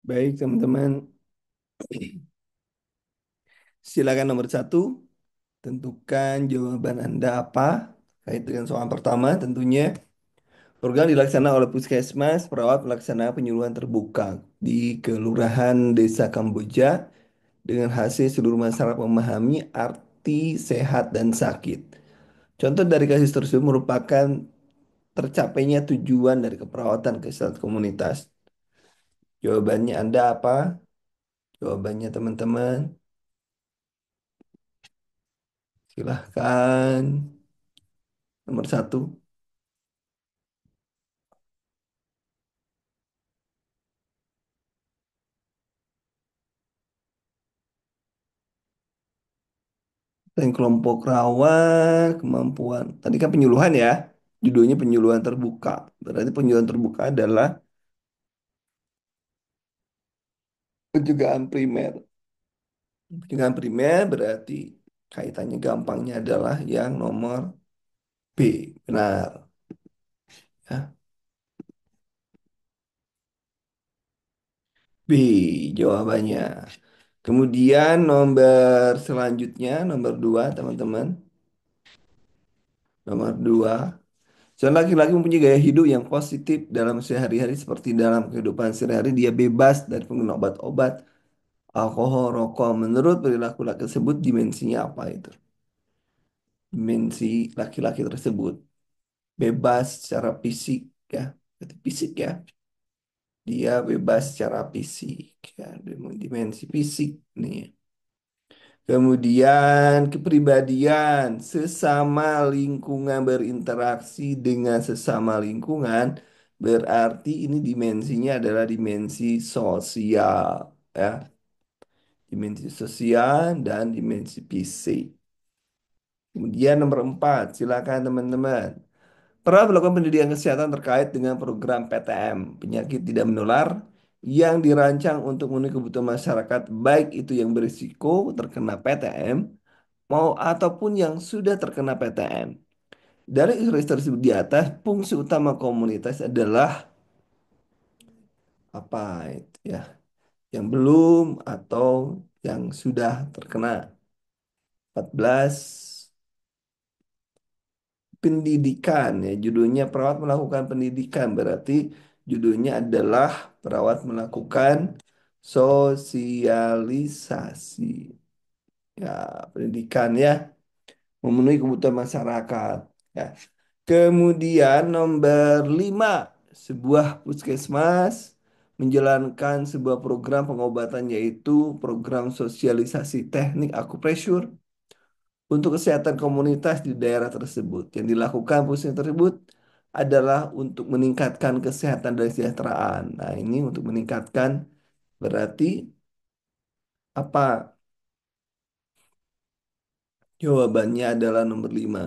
Baik, teman-teman. Silakan nomor satu, tentukan jawaban Anda apa. Kait dengan soal pertama, tentunya program dilaksanakan oleh Puskesmas, perawat melaksanakan penyuluhan terbuka di Kelurahan Desa Kamboja dengan hasil seluruh masyarakat memahami arti sehat dan sakit. Contoh dari kasus tersebut merupakan tercapainya tujuan dari keperawatan kesehatan komunitas. Jawabannya Anda apa? Jawabannya teman-teman. Silahkan. Nomor satu. Dan kelompok rawa kemampuan. Tadi kan penyuluhan ya. Judulnya penyuluhan terbuka. Berarti penyuluhan terbuka adalah pencegahan primer. Pencegahan primer berarti kaitannya gampangnya adalah yang nomor B. Benar. Ya. B jawabannya. Kemudian nomor selanjutnya, nomor 2 teman-teman. Nomor 2. Seorang laki-laki mempunyai gaya hidup yang positif dalam sehari-hari seperti dalam kehidupan sehari-hari dia bebas dari penggunaan obat-obat, alkohol, rokok. Menurut perilaku laki tersebut dimensinya apa itu? Dimensi laki-laki tersebut bebas secara fisik ya, berarti fisik ya. Dia bebas secara fisik ya, dimensi fisik nih. Kemudian kepribadian sesama lingkungan berinteraksi dengan sesama lingkungan berarti ini dimensinya adalah dimensi sosial ya, dimensi sosial dan dimensi fisik. Kemudian nomor 4, silakan teman-teman. Pernah melakukan pendidikan kesehatan terkait dengan program PTM, penyakit tidak menular, yang dirancang untuk memenuhi kebutuhan masyarakat, baik itu yang berisiko terkena PTM, mau ataupun yang sudah terkena PTM. Dari rilis tersebut di atas, fungsi utama komunitas adalah apa itu ya? Yang belum atau yang sudah terkena. 14 pendidikan ya, judulnya perawat melakukan pendidikan berarti judulnya adalah perawat melakukan sosialisasi ya, pendidikan ya, memenuhi kebutuhan masyarakat ya. Kemudian nomor 5, sebuah puskesmas menjalankan sebuah program pengobatan yaitu program sosialisasi teknik akupresur untuk kesehatan komunitas di daerah tersebut. Yang dilakukan puskesmas tersebut adalah untuk meningkatkan kesehatan dan kesejahteraan. Nah, ini untuk meningkatkan berarti apa? Jawabannya adalah nomor 5.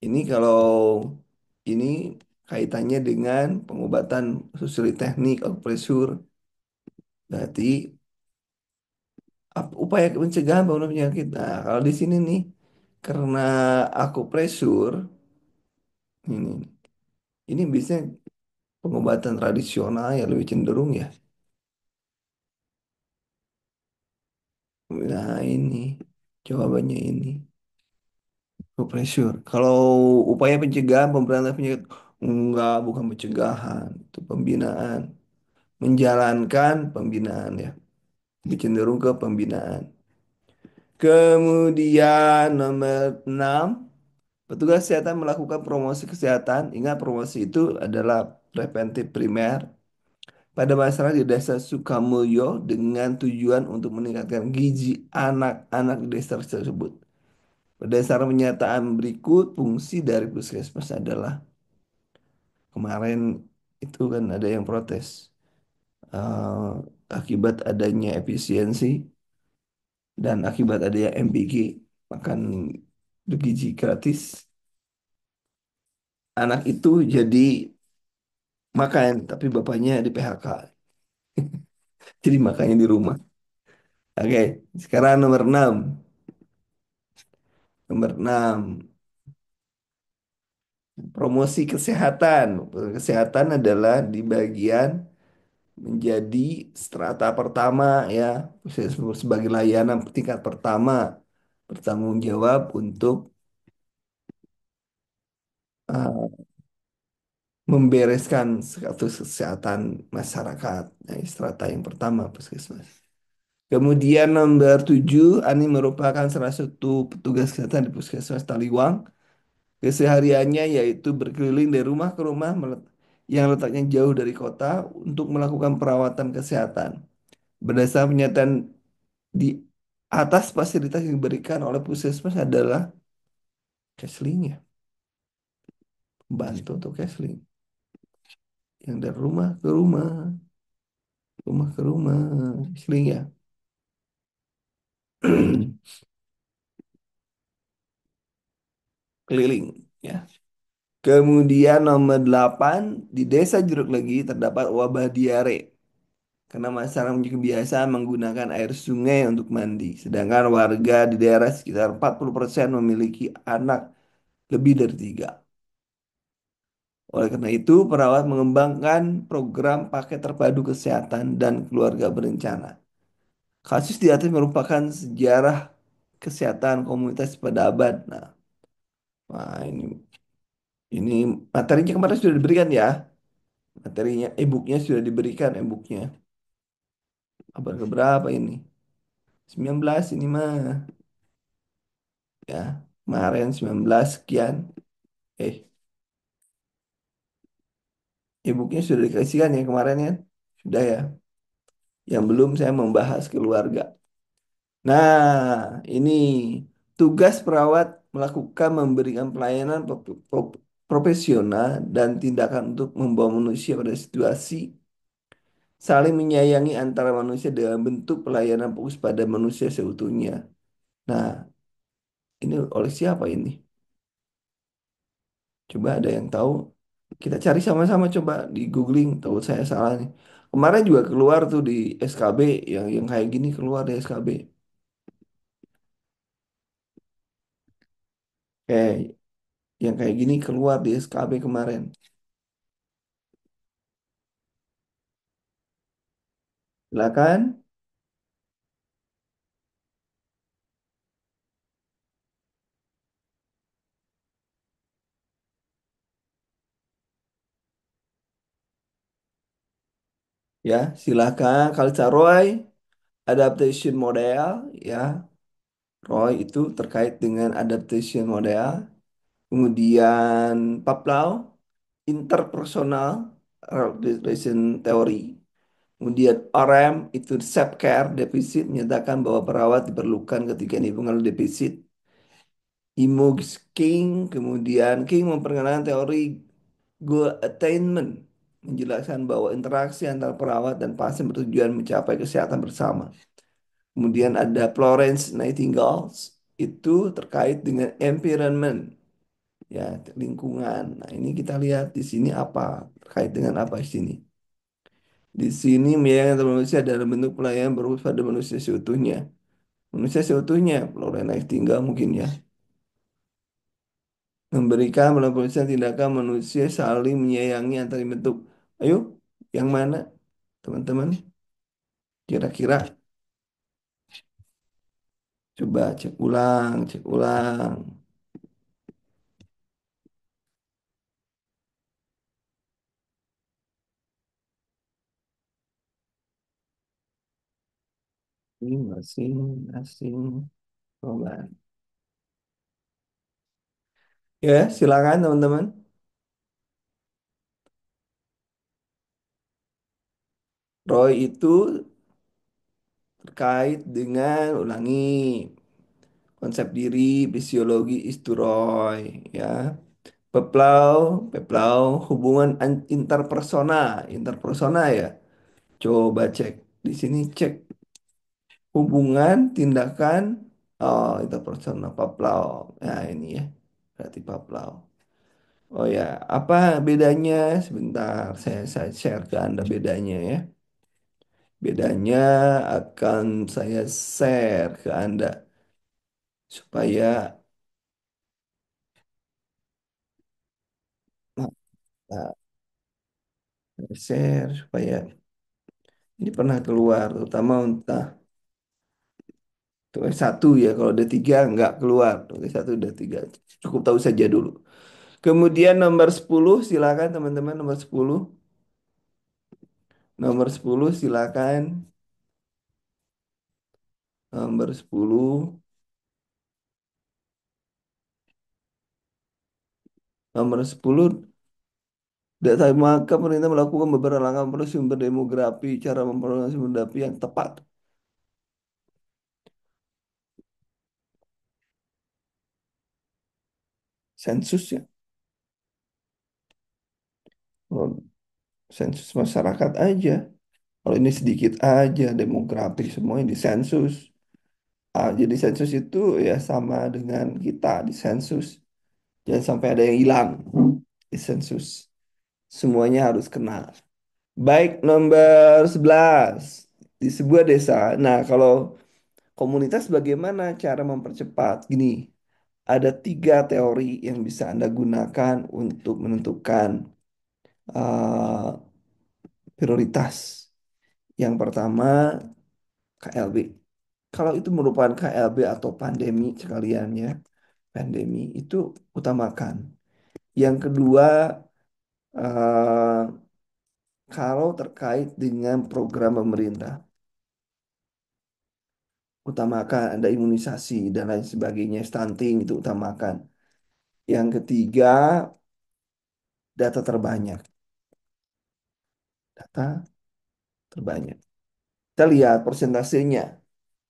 Ini kalau ini kaitannya dengan pengobatan susuli teknik akupresur. Berarti upaya pencegahan penularan penyakit. Nah, kalau di sini nih karena akupresur ini biasanya pengobatan tradisional ya lebih cenderung ya. Nah, ini jawabannya ini akupresur. Kalau upaya pencegahan pemberantasan penyakit enggak, bukan pencegahan, itu pembinaan. Menjalankan pembinaan ya. Lebih cenderung ke pembinaan. Kemudian nomor 6, petugas kesehatan melakukan promosi kesehatan. Ingat promosi itu adalah preventif primer pada masyarakat di desa Sukamulyo dengan tujuan untuk meningkatkan gizi anak-anak di desa tersebut. Berdasarkan pernyataan berikut, fungsi dari puskesmas adalah kemarin itu kan ada yang protes eh, akibat adanya efisiensi dan akibat adanya MBG, makan bergizi gratis. Anak itu jadi makan, tapi bapaknya di PHK. Jadi makannya di rumah. Oke, sekarang nomor 6. Nomor 6, promosi kesehatan. Kesehatan adalah di bagian menjadi strata pertama ya, sebagai layanan tingkat pertama bertanggung jawab untuk uh, membereskan status kesehatan masyarakat. Nah, strata yang pertama puskesmas. Kemudian nomor 7, Ani merupakan salah satu petugas kesehatan di Puskesmas Taliwang. Kesehariannya yaitu berkeliling dari rumah ke rumah yang letaknya jauh dari kota untuk melakukan perawatan kesehatan. Berdasarkan pernyataan di atas, fasilitas yang diberikan oleh Puskesmas adalah counseling ya, bantu untuk counseling yang dari rumah ke rumah, rumah ke rumah, counseling ya. Keliling ya. Kemudian nomor 8, di Desa Jeruk Legi terdapat wabah diare karena masyarakat memiliki kebiasaan menggunakan air sungai untuk mandi. Sedangkan warga di daerah sekitar 40% memiliki anak lebih dari 3. Oleh karena itu, perawat mengembangkan program paket terpadu kesehatan dan keluarga berencana. Kasus di atas merupakan sejarah kesehatan komunitas pada abad. Nah, wah, ini materinya kemarin sudah diberikan ya. Materinya, e-booknya sudah diberikan e-booknya. Abad keberapa ini? 19 ini mah. Ya, kemarin 19 sekian. Eh, e-booknya sudah dikasihkan ya kemarin ya? Sudah ya. Yang belum saya membahas keluarga. Nah, ini tugas perawat melakukan memberikan pelayanan profesional dan tindakan untuk membawa manusia pada situasi saling menyayangi antara manusia dengan bentuk pelayanan fokus pada manusia seutuhnya. Nah, ini oleh siapa ini? Coba ada yang tahu? Kita cari sama-sama coba di googling. Tahu saya salah nih. Kemarin juga keluar tuh di SKB yang kayak gini keluar di SKB. Kayak yang kayak gini keluar di SKB kemarin. Silakan ya, silakan Kalsa Roy adaptation model ya. Roy itu terkait dengan adaptation model. Kemudian Paplau interpersonal relation theory. Kemudian RM itu self care defisit menyatakan bahwa perawat diperlukan ketika ini mengalami defisit. Imo King, kemudian King memperkenalkan teori goal attainment, menjelaskan bahwa interaksi antara perawat dan pasien bertujuan mencapai kesehatan bersama. Kemudian ada Florence Nightingale, itu terkait dengan environment, ya lingkungan. Nah ini kita lihat di sini apa terkait dengan apa di sini. Di sini menyayangi manusia dalam bentuk pelayanan berfokus pada manusia seutuhnya. Manusia seutuhnya, Florence Nightingale mungkin ya. Memberikan melalui tindakan manusia saling menyayangi antar bentuk. Ayo, yang mana teman-teman? Kira-kira coba cek ulang, cek ulang. Ini masing, masing, coba. Ya, silakan teman-teman. Roy itu terkait dengan ulangi konsep diri, fisiologi is to Roy, ya. Peplau, peplau, hubungan interpersona ya. Coba cek di sini cek hubungan tindakan interpersona Paplau. Nah ini ya, berarti Paplau. Oh ya, apa bedanya? Sebentar, saya share ke Anda bedanya ya. Bedanya akan saya share ke Anda supaya nah, nah, share supaya Ini pernah keluar, terutama entah satu ya, kalau ada tiga nggak keluar. Satu udah tiga, cukup tahu saja dulu. Kemudian nomor 10 silakan teman-teman, nomor 10. Nomor 10 silakan. Nomor 10. Nomor 10. Data maka pemerintah melakukan beberapa langkah memperoleh sumber demografi, cara memperoleh sumber demografi yang tepat. Sensus ya. Oh, sensus masyarakat aja. Kalau ini sedikit aja demografi semuanya di sensus. Jadi sensus itu ya sama dengan kita di sensus. Jangan sampai ada yang hilang di sensus. Semuanya harus kena. Baik, nomor 11. Di sebuah desa. Nah, kalau komunitas bagaimana cara mempercepat? Gini, ada tiga teori yang bisa Anda gunakan untuk menentukan uh, prioritas. Yang pertama, KLB. Kalau itu merupakan KLB atau pandemi sekalian ya, pandemi itu utamakan. Yang kedua, eh, kalau terkait dengan program pemerintah, utamakan ada imunisasi dan lain sebagainya, stunting itu utamakan. Yang ketiga, data terbanyak. Data terbanyak. Kita lihat persentasenya.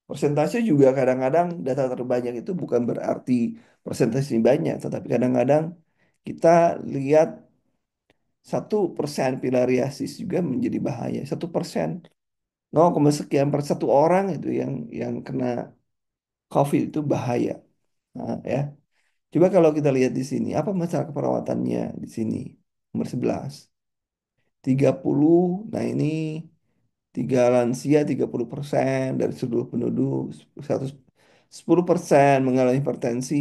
Persentase juga kadang-kadang data terbanyak itu bukan berarti persentase banyak, tetapi kadang-kadang kita lihat 1% filariasis juga menjadi bahaya. 1%, 0, sekian per 1 orang itu yang kena COVID itu bahaya. Nah, ya. Coba kalau kita lihat di sini, apa masalah keperawatannya di sini? Nomor 11. 30, nah ini 30% dari seluruh penduduk, 10% mengalami hipertensi,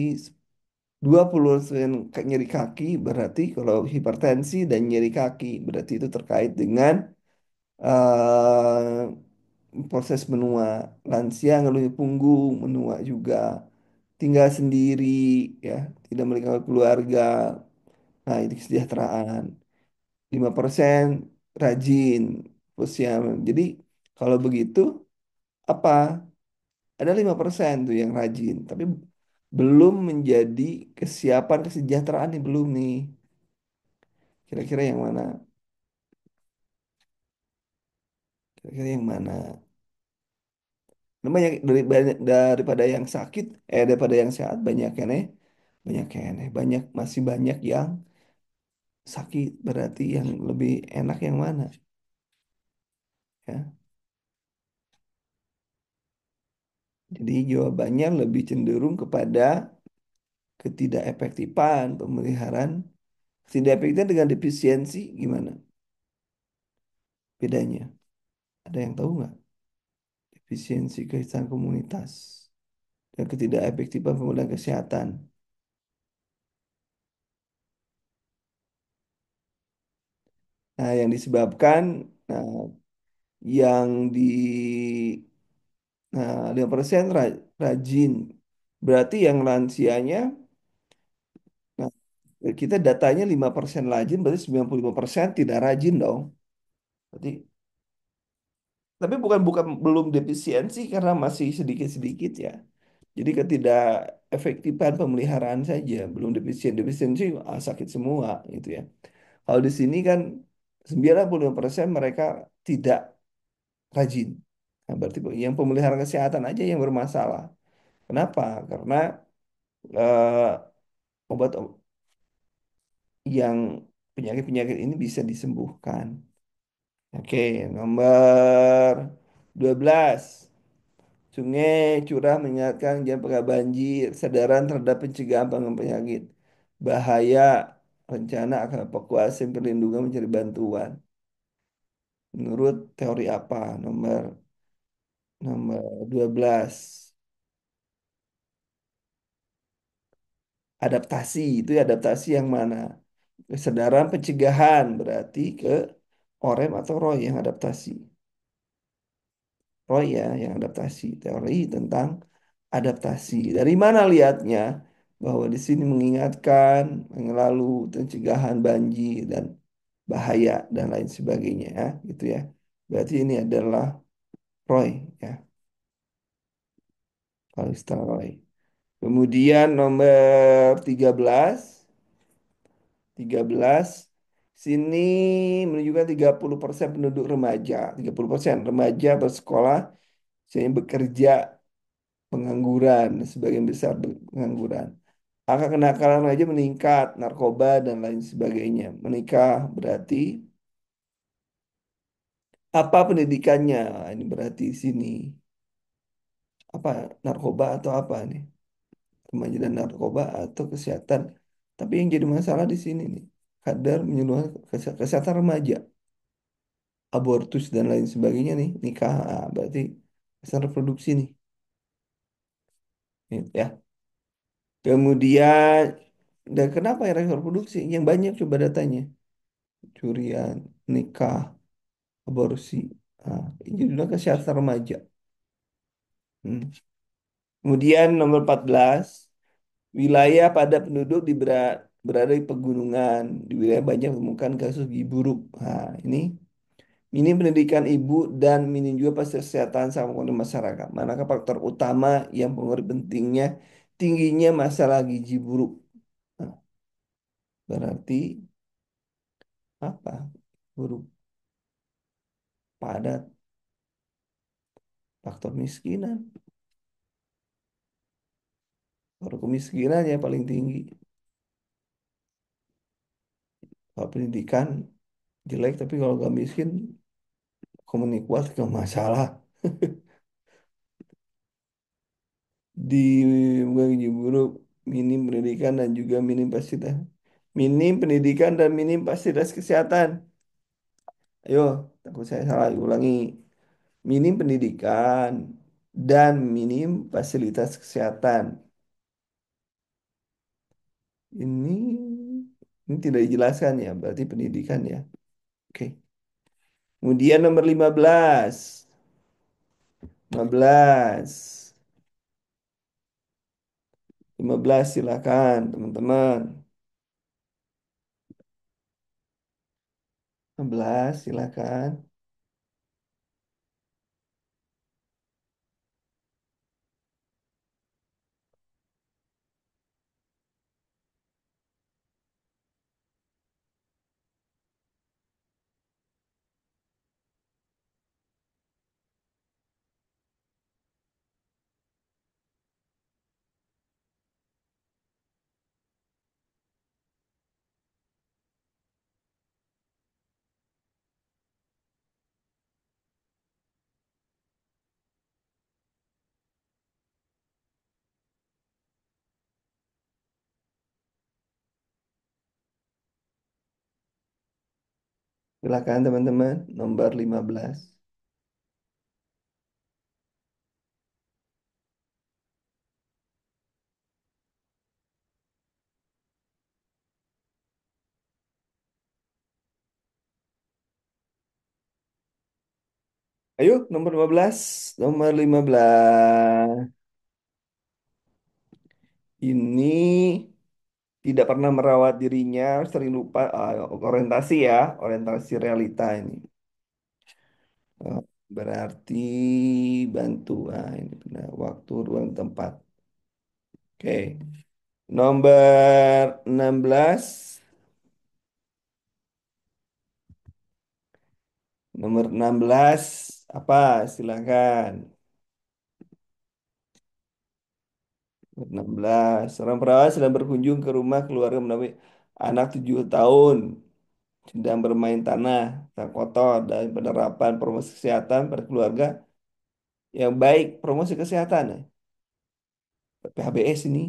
20% nyeri kaki, berarti kalau hipertensi dan nyeri kaki, berarti itu terkait dengan proses menua. Lansia ngeluh punggung, menua juga. Tinggal sendiri, ya, tidak memiliki keluarga. Nah, itu kesejahteraan. 5% rajin, sosial. Jadi, kalau begitu, apa? Ada 5% tuh yang rajin, tapi belum menjadi kesiapan kesejahteraan nih, belum nih. Kira-kira yang mana? Kira-kira yang mana? Nah, banyak daripada yang sakit, daripada yang sehat banyak yang aneh, masih banyak yang sakit. Berarti yang lebih enak yang mana? Ya, jadi jawabannya lebih cenderung kepada ketidakefektifan pemeliharaan. Ketidakefektifan dengan defisiensi gimana bedanya? Ada yang tahu nggak? Defisiensi kesehatan komunitas dan ketidakefektifan pemeliharaan kesehatan. Nah, yang disebabkan, nah, yang di nah, 5% rajin. Berarti yang lansianya, nah, kita datanya 5% rajin, berarti 95% tidak rajin dong. Berarti, tapi bukan belum defisiensi karena masih sedikit-sedikit ya. Jadi ketidakefektifan pemeliharaan saja, belum defisien. Defisiensi sakit semua gitu ya. Kalau di sini kan 95% mereka tidak rajin. Nah, berarti yang pemeliharaan kesehatan aja yang bermasalah. Kenapa? Karena obat yang penyakit-penyakit ini bisa disembuhkan. Oke, nomor 12. Sungai curah mengingatkan jangan pernah banjir, kesadaran terhadap pencegahan pengembangan penyakit. Bahaya rencana akan evakuasi perlindungan mencari bantuan. Menurut teori apa? Nomor nomor 12. Adaptasi, itu ya adaptasi yang mana? Kesadaran pencegahan berarti ke Orem atau Roy yang adaptasi. Roy ya yang adaptasi, teori tentang adaptasi. Dari mana lihatnya? Bahwa di sini mengingatkan, lalu pencegahan banjir dan bahaya dan lain sebagainya ya, gitu ya. Berarti ini adalah Roy ya, Kalista Roy. Kemudian nomor 13 sini menunjukkan 30% penduduk remaja, 30% remaja bersekolah, saya bekerja, pengangguran, sebagian besar pengangguran. Angka kenakalan remaja meningkat, narkoba dan lain sebagainya. Menikah berarti apa pendidikannya? Ini berarti di sini apa narkoba atau apa nih? Remaja dan narkoba atau kesehatan. Tapi yang jadi masalah di sini nih, kadar menyuluh kesehatan remaja, abortus dan lain sebagainya nih, nikah, berarti kesehatan reproduksi nih. Ya. Kemudian dan kenapa ya reproduksi? Yang banyak coba datanya, curian, nikah, aborsi. Ini juga kesehatan remaja. Hmm. Kemudian nomor 14, wilayah padat penduduk berada di pegunungan. Di wilayah banyak ditemukan kasus gizi buruk. Ini minim pendidikan ibu dan minim juga fasilitas kesehatan sama kondisi masyarakat. Manakah faktor utama yang mempengaruhi pentingnya tingginya masalah gizi buruk? Nah, berarti apa? Buruk padat, faktor miskinan. Faktor kemiskinan yang paling tinggi. Kalau pendidikan jelek tapi kalau nggak miskin komunik kuat gak masalah. Di gizi buruk, minim pendidikan dan juga minim fasilitas. Minim pendidikan dan minim fasilitas kesehatan. Ayo, takut saya salah ulangi. Minim pendidikan dan minim fasilitas kesehatan. Ini ini tidak dijelaskan ya, berarti pendidikan ya. Oke. Kemudian nomor 15. 15. 15 silakan teman-teman. 15 silakan. Silakan teman-teman, nomor 15. Ayo, nomor 15. Nomor 15. Ini tidak pernah merawat dirinya, sering lupa, orientasi ya, orientasi realita ini. Eh, Berarti bantu. Ini benar. Waktu, ruang, tempat. Oke. Nomor 16. Nomor 16 apa? Silakan. Nomor 16. Seorang perawat sedang berkunjung ke rumah keluarga menemui anak 7 tahun sedang bermain tanah, tak kotor, dan penerapan promosi kesehatan pada keluarga yang baik. Promosi kesehatan ya. PHBS ini.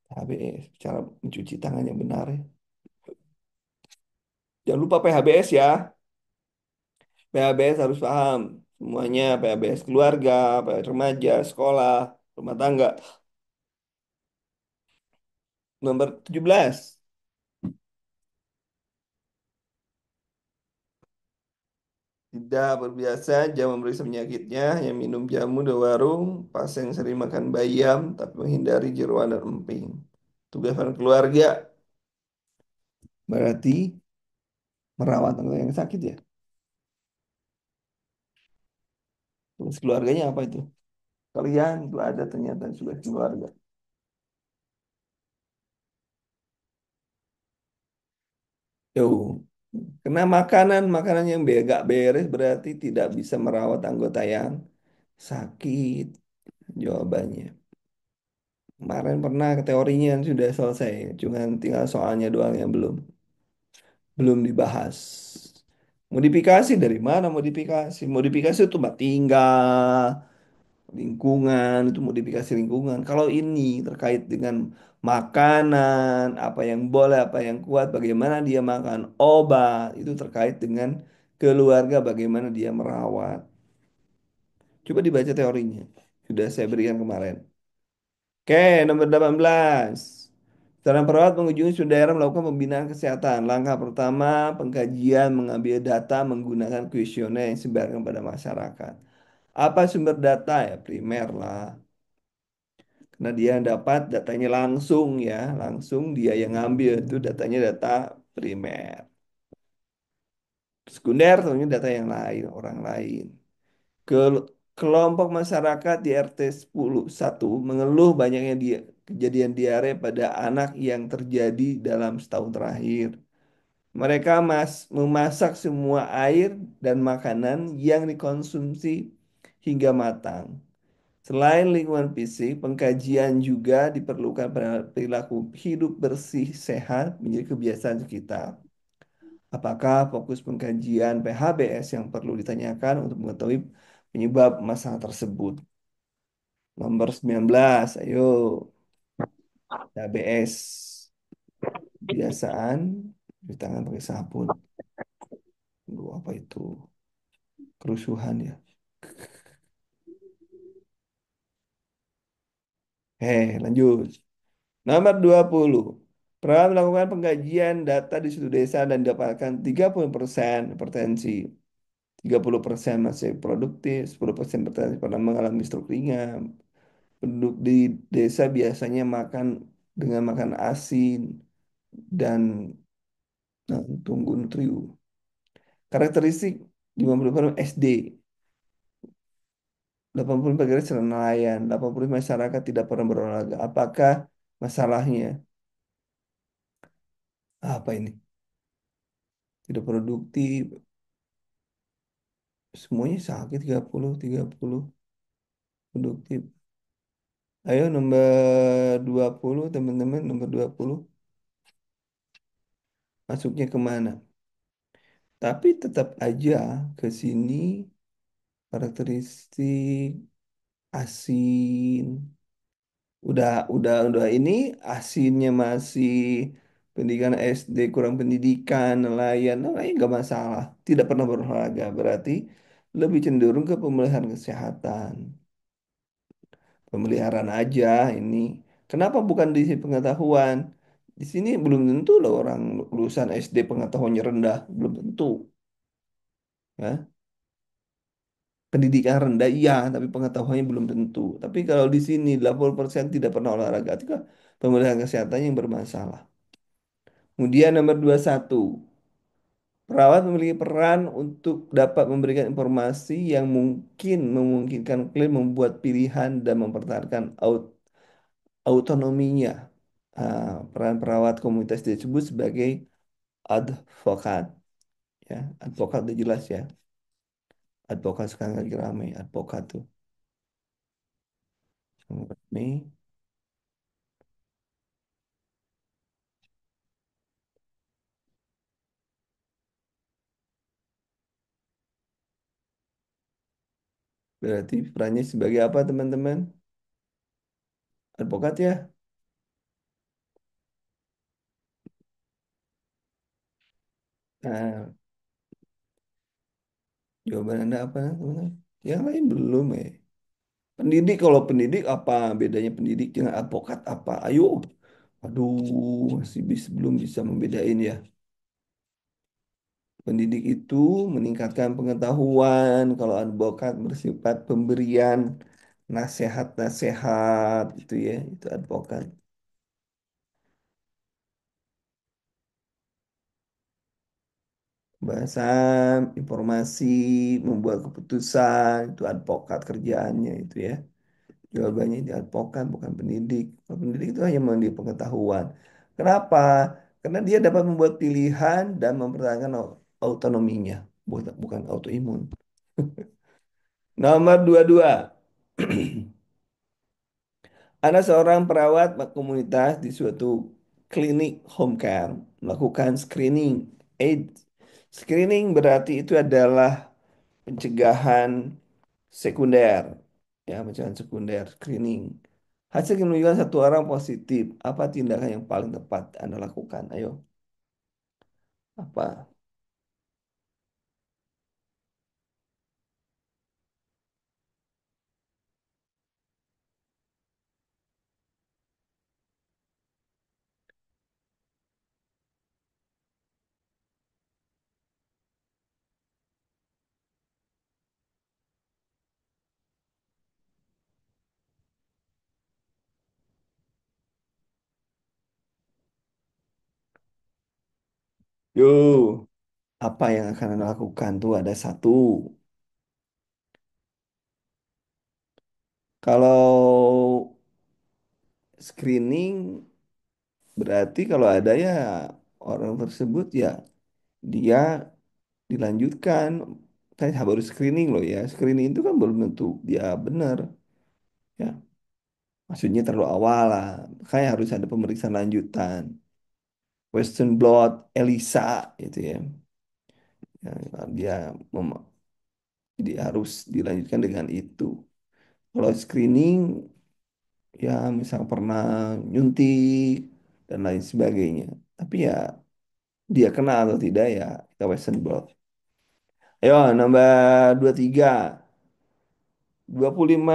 PHBS. Cara mencuci tangan yang benar ya. Jangan lupa PHBS ya. PHBS harus paham. Semuanya PHBS keluarga, PHBS remaja, sekolah, rumah tangga. Nomor 17. Tidak berbiasa, jam memeriksa penyakitnya, yang minum jamu di warung, pasien yang sering makan bayam, tapi menghindari jeroan dan emping. Tugas keluarga berarti merawat orang yang sakit ya. Tugas keluarganya apa itu? Kalian itu ada ternyata tugas keluarga. Yo, karena makanan yang gak beres berarti tidak bisa merawat anggota yang sakit. Jawabannya. Kemarin pernah teorinya sudah selesai, cuman tinggal soalnya doang yang belum dibahas. Modifikasi dari mana modifikasi? Modifikasi itu tempat tinggal, lingkungan, itu modifikasi lingkungan. Kalau ini terkait dengan makanan, apa yang boleh, apa yang kuat, bagaimana dia makan obat, itu terkait dengan keluarga, bagaimana dia merawat. Coba dibaca teorinya. Sudah saya berikan kemarin. Oke, nomor 18. Seorang perawat mengunjungi suatu daerah melakukan pembinaan kesehatan. Langkah pertama, pengkajian mengambil data menggunakan kuesioner yang disebarkan pada masyarakat. Apa sumber data ya? Primer lah. Karena dia dapat datanya langsung ya, langsung dia yang ngambil itu datanya data primer. Sekunder tentunya data yang lain, orang lain. Kelompok masyarakat di RT 1 mengeluh banyaknya kejadian diare pada anak yang terjadi dalam setahun terakhir. Mereka memasak semua air dan makanan yang dikonsumsi hingga matang. Selain lingkungan fisik, pengkajian juga diperlukan pada perilaku hidup bersih sehat menjadi kebiasaan sekitar. Apakah fokus pengkajian PHBS yang perlu ditanyakan untuk mengetahui penyebab masalah tersebut? Nomor 19, ayo. PHBS. Kebiasaan cuci tangan pakai sabun. Aduh, apa itu? Kerusuhan ya. Lanjut. Nomor 20. Perawat melakukan pengkajian data di suatu desa dan dapatkan 30% hipertensi. 30% masih produktif, 10% hipertensi pernah mengalami stroke ringan. Penduduk di desa biasanya makan dengan makan asin dan tunggu nutriju. Karakteristik 50% SD, 80 negara secara nelayan, 80 masyarakat tidak pernah berolahraga. Apakah masalahnya? Apa ini? Tidak produktif, semuanya sakit 30 produktif. Ayo nomor 20 teman-teman, nomor 20 masuknya kemana? Tapi tetap aja ke sini karakteristik asin. Udah ini asinnya masih pendidikan SD kurang pendidikan nelayan nggak masalah. Tidak pernah berolahraga berarti lebih cenderung ke pemeliharaan kesehatan. Pemeliharaan aja ini. Kenapa bukan di sini pengetahuan? Di sini belum tentu loh orang lulusan SD pengetahuannya rendah, belum tentu. Ya. Pendidikan rendah iya, tapi pengetahuannya belum tentu. Tapi kalau di sini 80% tidak pernah olahraga, itu kan pemeliharaan kesehatan yang bermasalah. Kemudian nomor 21, perawat memiliki peran untuk dapat memberikan informasi yang mungkin memungkinkan klien membuat pilihan dan mempertahankan autonominya. Peran perawat komunitas disebut sebagai advokat. Ya, advokat udah jelas ya. Advokat sekarang lagi ramai. Advokat tuh. Ramai. Berarti perannya sebagai apa teman-teman? Advokat ya. Nah, jawaban Anda apa teman-teman? Yang lain belum ya. Pendidik kalau pendidik apa bedanya pendidik dengan advokat apa? Ayo. Aduh, masih belum bisa membedain ya. Pendidik itu meningkatkan pengetahuan. Kalau advokat bersifat pemberian nasihat-nasihat itu ya, itu advokat. Bahasan, informasi, membuat keputusan, itu advokat kerjaannya itu ya. Jawabannya di advokat bukan pendidik. Kalau pendidik itu hanya memberi pengetahuan. Kenapa? Karena dia dapat membuat pilihan dan mempertahankan autonominya, bukan autoimun. Nomor 22. Ada seorang perawat komunitas di suatu klinik home care melakukan screening AIDS. Screening berarti itu adalah pencegahan sekunder. Ya, pencegahan sekunder, screening. Hasil menunjukkan satu orang positif. Apa tindakan yang paling tepat Anda lakukan? Ayo, apa? Yuk, apa yang akan Anda lakukan tuh ada satu. Kalau screening berarti kalau ada ya orang tersebut ya dia dilanjutkan. Saya baru screening loh ya. Screening itu kan belum tentu dia benar ya. Maksudnya terlalu awal lah. Kayak harus ada pemeriksaan lanjutan. Western blot, ELISA itu ya. Ya, dia jadi harus dilanjutkan dengan itu. Kalau screening ya misal pernah nyuntik dan lain sebagainya. Tapi ya dia kena atau tidak ya kita Western blot. Ayo nambah 23. 25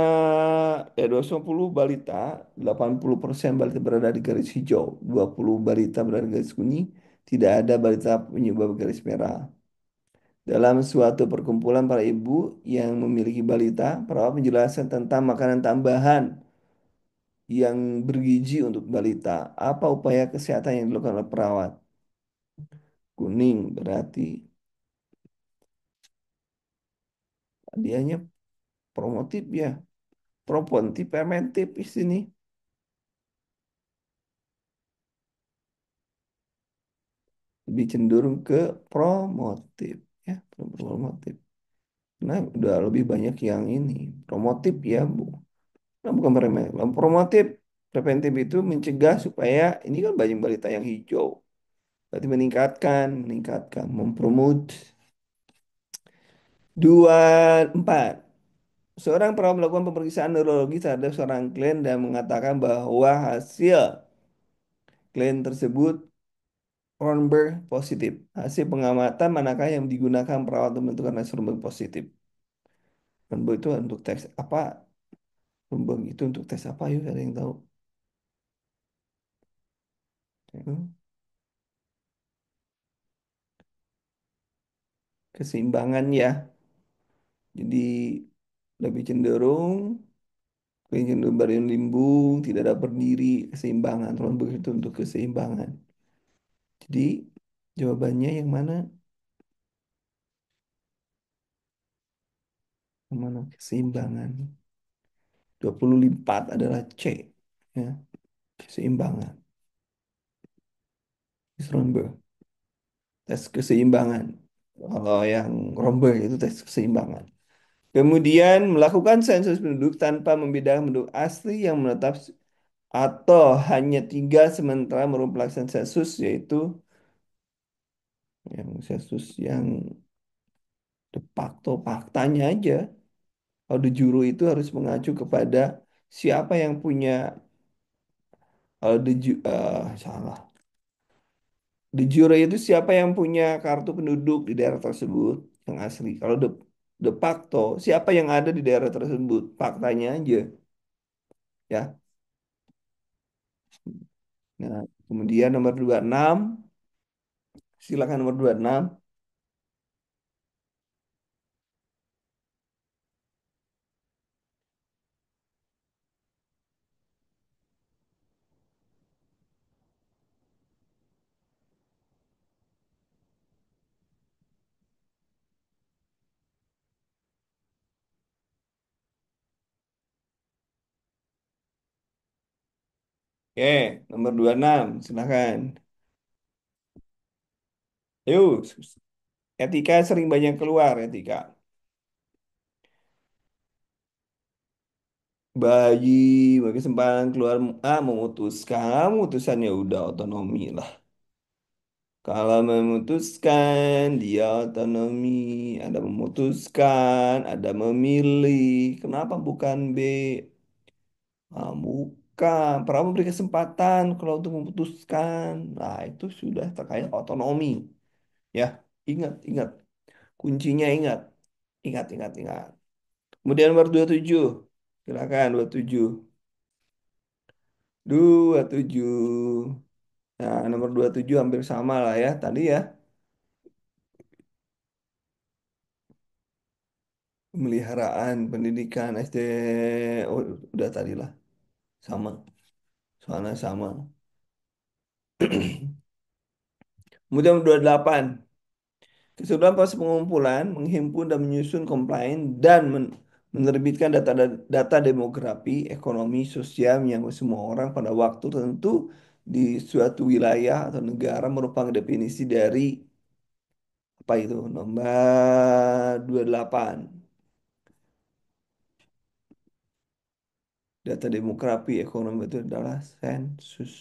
250 balita, 80% balita berada di garis hijau, 20 balita berada di garis kuning, tidak ada balita penyebab garis merah. Dalam suatu perkumpulan para ibu yang memiliki balita, perawat menjelaskan tentang makanan tambahan yang bergizi untuk balita. Apa upaya kesehatan yang dilakukan oleh perawat? Kuning berarti hadiahnya promotif ya, propontif, preventif di sini. Lebih cenderung ke promotif ya, promotif. Nah, udah lebih banyak yang ini promotif ya, Bu. Nah, bukan preventif. Promotif, preventif itu mencegah supaya ini kan banyak balita yang hijau. Berarti meningkatkan, mempromot. 24. Seorang perawat melakukan pemeriksaan neurologi terhadap seorang klien dan mengatakan bahwa hasil klien tersebut Cronenberg positif. Hasil pengamatan manakah yang digunakan perawat untuk menentukan hasil Cronenberg positif? Cronenberg itu untuk tes apa? Cronenberg itu untuk tes apa? Yuk, ada yang tahu? Hmm, Keseimbangan ya. Jadi lebih cenderung badan limbung, tidak ada berdiri, keseimbangan. Cronenberg itu untuk keseimbangan. Jadi jawabannya yang mana? Yang mana keseimbangan? 24 adalah C. Ya, keseimbangan. Cronenberg. Tes keseimbangan. Kalau yang Romberg itu tes keseimbangan. Kemudian melakukan sensus penduduk tanpa membedakan penduduk asli yang menetap atau hanya tinggal sementara merupakan pelaksanaan sensus yaitu yang sensus yang de facto faktanya aja. Kalau de jure itu harus mengacu kepada siapa yang punya kalau salah. De jure itu siapa yang punya kartu penduduk di daerah tersebut yang asli. Kalau de facto siapa yang ada di daerah tersebut, faktanya aja ya. Nah, kemudian nomor 26, silakan nomor 26. Oke, nomor 26, silakan. Yuk, etika sering banyak keluar, etika. Bagi kesempatan keluar memutuskan, memutusannya udah otonomi lah. Kalau memutuskan, dia otonomi. Ada memutuskan, ada memilih. Kenapa bukan B? Bukan. Pernah memberi kesempatan kalau untuk memutuskan. Nah, itu sudah terkait otonomi. Ya, ingat, ingat. Kuncinya ingat. Ingat, ingat, ingat. Kemudian nomor 27. Silakan 27. 27. Nah, nomor 27 hampir sama lah ya tadi ya. Pemeliharaan pendidikan SD. Oh, udah tadi lah. Sama. Soalnya sama. Kemudian nomor 28. Keseluruhan proses pengumpulan, menghimpun dan menyusun komplain dan menerbitkan data demografi, ekonomi, sosial yang semua orang pada waktu tertentu di suatu wilayah atau negara merupakan definisi dari apa itu? Nomor 28. Data demografi, ekonomi itu adalah sensus.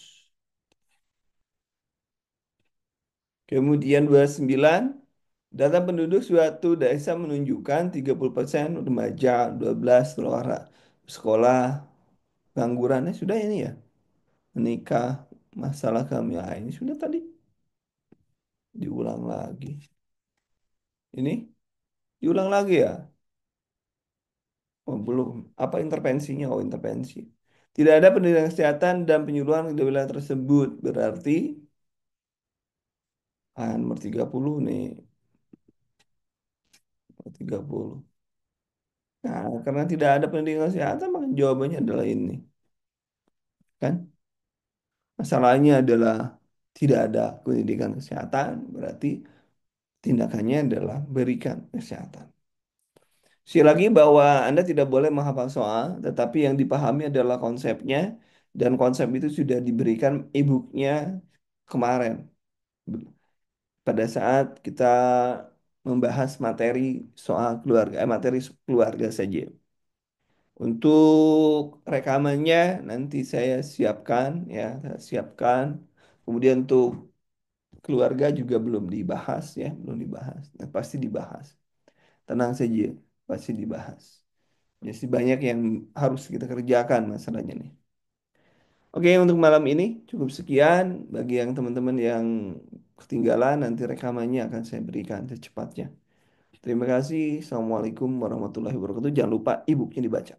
Kemudian 29. Data penduduk suatu desa menunjukkan 30% remaja, 12 luar sekolah, penganggurannya sudah ini ya, menikah, masalah kami. Ah, ini sudah tadi diulang lagi. Ini diulang lagi ya? Oh, belum. Apa intervensinya? Oh, intervensi. Tidak ada pendidikan kesehatan dan penyuluhan di wilayah tersebut. Berarti nomor 30 nih. Nomor 30. Nah, karena tidak ada pendidikan kesehatan, maka jawabannya adalah ini. Kan? Masalahnya adalah tidak ada pendidikan kesehatan, berarti tindakannya adalah berikan kesehatan. Sekali lagi bahwa Anda tidak boleh menghafal soal, tetapi yang dipahami adalah konsepnya, dan konsep itu sudah diberikan e-booknya kemarin. Pada saat kita membahas materi soal keluarga, materi keluarga saja. Untuk rekamannya nanti saya siapkan ya, saya siapkan. Kemudian untuk keluarga juga belum dibahas ya, belum dibahas. Nah, pasti dibahas. Tenang saja, pasti dibahas. Jadi banyak yang harus kita kerjakan masalahnya nih. Oke, untuk malam ini cukup sekian. Bagi yang teman-teman yang ketinggalan, nanti rekamannya akan saya berikan secepatnya. Terima kasih. Assalamualaikum warahmatullahi wabarakatuh. Jangan lupa e-booknya dibaca.